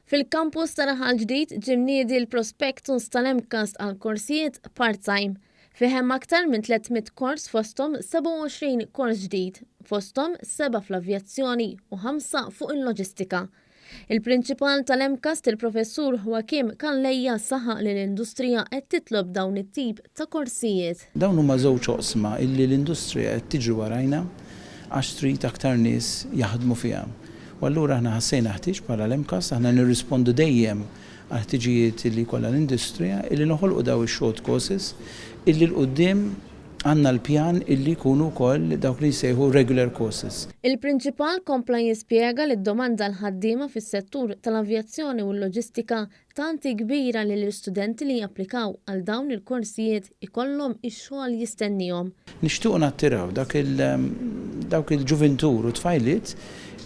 Fil-kampus ta' Raħal Ġdid ġie mniedi l-prospectus tal-MCAST għall-korsijiet part-time. Fi hemm aktar minn 300 kors fosthom 27 kors ġdid, fosthom 7 fl-avjazzjoni u 5 fuq il-loġistika. Il-Prinċipal tal-MCAST il-Professur Joachim Calleja saħaq li l-industrija qed titlob dawn it-tip ta' korsijiet. Dawn huma żewġ oqsma illi l-industrija qed tiġri warajna għax trid aktar nies jaħdmu fiha. U allura aħna ħassejna ħtieġ bħala l-MCAST aħna nirrispondu dejjem għal ħtiġijiet li kollha l-industrija illi noħolqu daw ix-short courses illi l-qudiem għandna l-pjan illi jkunu wkoll dawk li jsejħu regular courses. Il-Prinċipal kompla jispjega li d-domanda l-ħaddiema fis-settur tal-avjazzjoni u l-loġistika tanti kbira li l-istudenti li japplikaw għal dawn il-korsijiet ikollhom ix-xogħol jistennihom. Nixtiequ nattiraw dawk il-ġuventur u tfajliet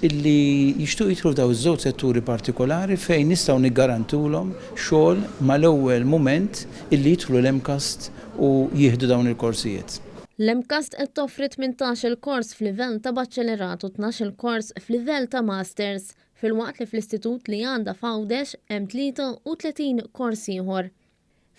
illi jixtuq jidħlu f'daw iż-żewġ setturi partikolari fejn nistgħu niggarantulhom xogħol mal-ewwel mument illi jidħlu l-MCAST u jieħdu dawn il-korsijiet. L-MCAST qed toffri 18 kors f'livell ta' baċċelerat u 12 kors f'livell ta' masters, filwaqt li fl-istitut li għandha f'Għawdex hemm 33 kors ieħor.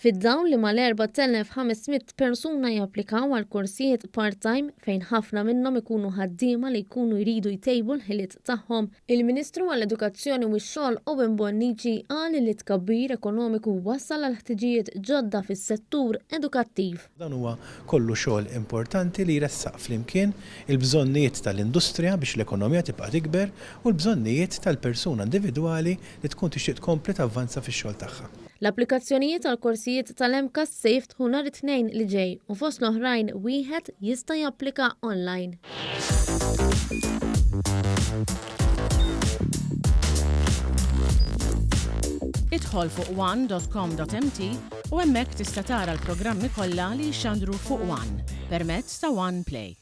Fid-dawn li mal-4,500 persuna japplikaw għal korsijiet part-time fejn ħafna minnhom ikunu ħaddiema li jkunu jridu jtejbu l-ħiliet tagħhom, il-Ministru għall-Edukazzjoni u x-xogħol Owen Bonnici qal li tkabbir ekonomiku wassal għal ħtiġijiet ġodda fis-settur edukattiv. Dan huwa kollu xogħol importanti li jressaq flimkien il-bżonnijiet tal-industrija biex l-ekonomija tibqa' tikber u l-bżonnijiet tal-persuna individwali li tkun tixtieq tkompli tavvanza fix-xogħol tagħha. L-applikazzjonijiet tal-korsijiet tal-MCAST se jiftħu nhar it-Tnejn li ġej u fost l-oħrajn wieħed jista' japplika online. Idħol fuq one.com.mt u hemmhekk tista' tara l-programmi kollha li jxandru fuq One permezz ta' One Play.